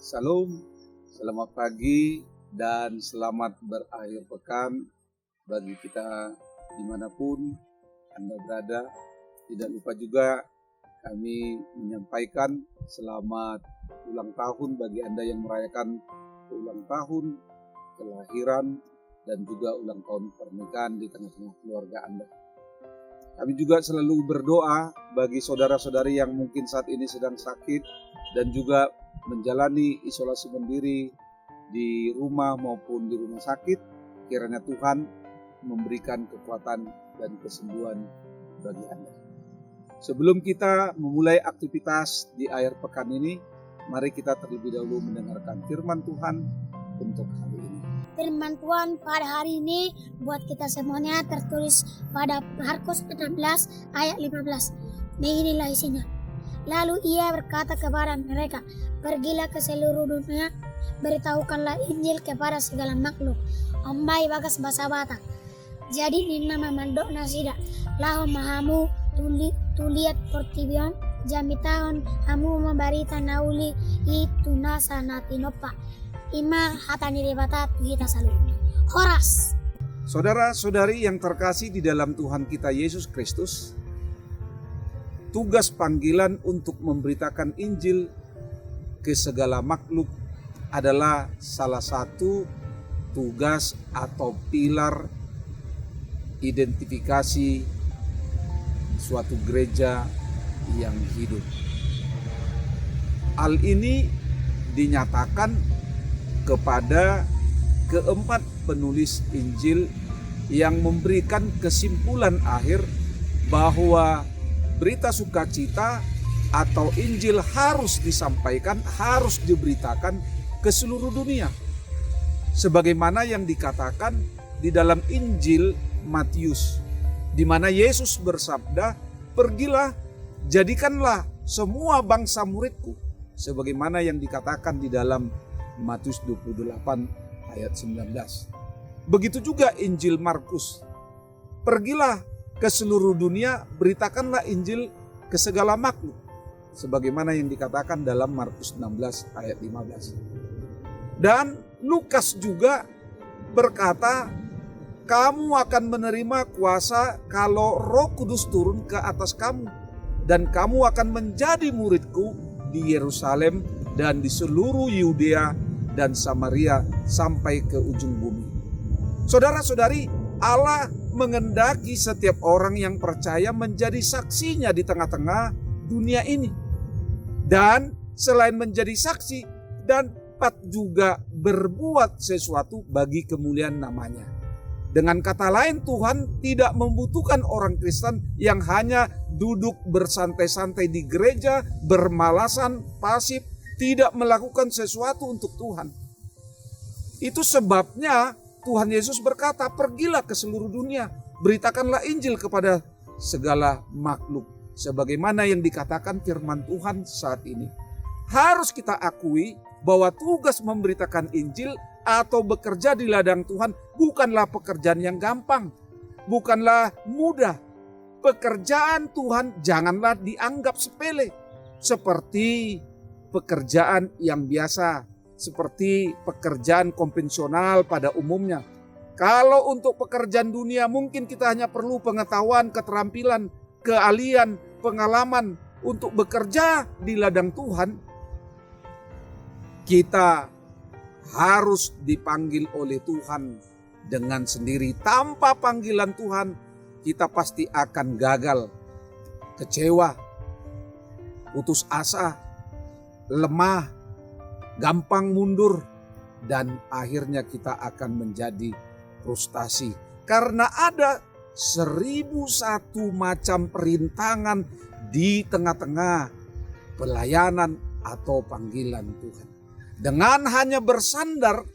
Salam, selamat pagi dan selamat berakhir pekan bagi kita dimanapun Anda berada. Tidak lupa juga kami menyampaikan selamat ulang tahun bagi Anda yang merayakan ulang tahun, kelahiran, dan juga ulang tahun pernikahan di tengah-tengah keluarga Anda. Kami juga selalu berdoa bagi saudara-saudari yang mungkin saat ini sedang sakit dan juga menjalani isolasi mandiri di rumah maupun di rumah sakit. Kiranya Tuhan memberikan kekuatan dan kesembuhan bagi Anda. Sebelum kita memulai aktivitas di akhir pekan ini, mari kita terlebih dahulu mendengarkan firman Tuhan untuk hari ini. Firman Tuhan pada hari ini buat kita semuanya tertulis pada Markus 16 ayat 15. Beginilah isinya. Lalu ia berkata kepada mereka, pergilah ke seluruh dunia, beritahukanlah Injil kepada segala makhluk. Ambai bagas basa Batak. Jadi ni nama mandok nasida. Laho mahamu tuliat portibion jamitahon hamu membarita nauli itu nasa natinopa. Ima hatani debata kita salu. Horas. Saudara-saudari yang terkasih di dalam Tuhan kita Yesus Kristus, tugas panggilan untuk memberitakan Injil ke segala makhluk adalah salah satu tugas atau pilar identifikasi suatu gereja yang hidup. Hal ini dinyatakan kepada keempat penulis Injil yang memberikan kesimpulan akhir bahwa berita sukacita atau Injil harus disampaikan, harus diberitakan ke seluruh dunia. Sebagaimana yang dikatakan di dalam Injil Matius, di mana Yesus bersabda, pergilah, jadikanlah semua bangsa muridku. Sebagaimana yang dikatakan di dalam Matius 28 ayat 19. Begitu juga Injil Markus. Pergilah ke seluruh dunia, beritakanlah Injil ke segala makhluk. Sebagaimana yang dikatakan dalam Markus 16 ayat 15. Dan Lukas juga berkata, kamu akan menerima kuasa kalau Roh Kudus turun ke atas kamu. Dan kamu akan menjadi muridku di Yerusalem dan di seluruh Yudea dan Samaria sampai ke ujung bumi. Saudara-saudari, Allah mengendaki setiap orang yang percaya menjadi saksinya di tengah-tengah dunia ini. Dan selain menjadi saksi, dan dapat juga berbuat sesuatu bagi kemuliaan namanya. Dengan kata lain, Tuhan tidak membutuhkan orang Kristen yang hanya duduk bersantai-santai di gereja, bermalasan, pasif, tidak melakukan sesuatu untuk Tuhan. Itu sebabnya Tuhan Yesus berkata, pergilah ke seluruh dunia, beritakanlah Injil kepada segala makhluk. Sebagaimana yang dikatakan firman Tuhan saat ini. Harus kita akui bahwa tugas memberitakan Injil atau bekerja di ladang Tuhan bukanlah pekerjaan yang gampang, bukanlah mudah. Pekerjaan Tuhan janganlah dianggap sepele, seperti pekerjaan yang biasa, seperti pekerjaan konvensional pada umumnya. Kalau untuk pekerjaan dunia mungkin kita hanya perlu pengetahuan, keterampilan, keahlian, pengalaman. Untuk bekerja di ladang Tuhan, kita harus dipanggil oleh Tuhan dengan sendiri. Tanpa panggilan Tuhan, kita pasti akan gagal, kecewa, putus asa, lemah, gampang mundur, dan akhirnya kita akan menjadi frustasi. Karena ada 1001 macam perintangan di tengah-tengah pelayanan atau panggilan Tuhan. Dengan hanya bersandar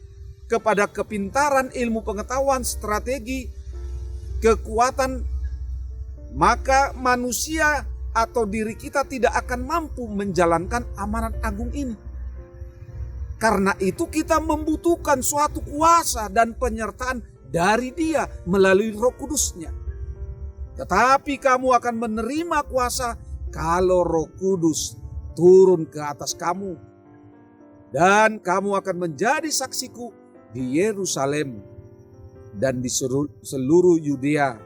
kepada kepintaran, ilmu pengetahuan, strategi, kekuatan, maka manusia atau diri kita tidak akan mampu menjalankan amanat agung ini. Karena itu kita membutuhkan suatu kuasa dan penyertaan dari Dia melalui Roh Kudus-Nya. Tetapi kamu akan menerima kuasa kalau Roh Kudus turun ke atas kamu. Dan kamu akan menjadi saksiku di Yerusalem dan di seluruh Yudea,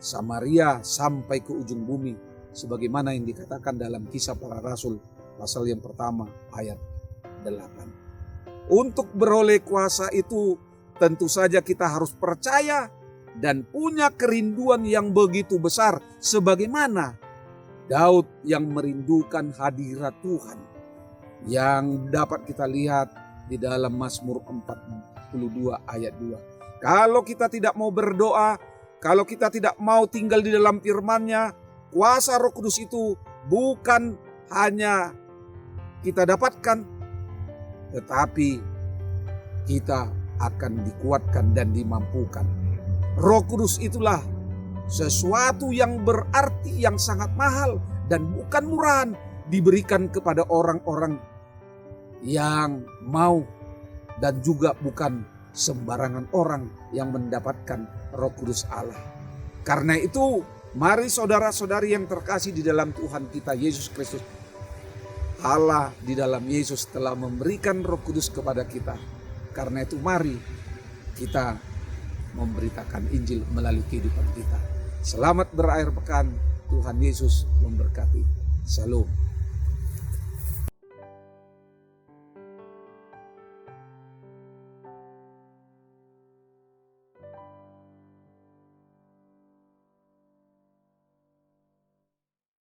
Samaria sampai ke ujung bumi, sebagaimana yang dikatakan dalam Kisah Para Rasul pasal yang pertama ayat 8. Untuk beroleh kuasa itu tentu saja kita harus percaya dan punya kerinduan yang begitu besar, sebagaimana Daud yang merindukan hadirat Tuhan, yang dapat kita lihat di dalam Mazmur 42 ayat 2. Kalau kita tidak mau berdoa, kalau kita tidak mau tinggal di dalam firman-Nya, kuasa Roh Kudus itu bukan hanya kita dapatkan, tetapi kita akan dikuatkan dan dimampukan. Roh Kudus itulah sesuatu yang berarti, yang sangat mahal dan bukan murahan, diberikan kepada orang-orang yang mau, dan juga bukan sembarangan orang yang mendapatkan Roh Kudus Allah. Karena itu, mari saudara-saudari yang terkasih di dalam Tuhan kita Yesus Kristus, Allah di dalam Yesus telah memberikan Roh Kudus kepada kita. Karena itu mari kita memberitakan Injil melalui kehidupan kita. Selamat berakhir pekan. Tuhan Yesus memberkati. Shalom.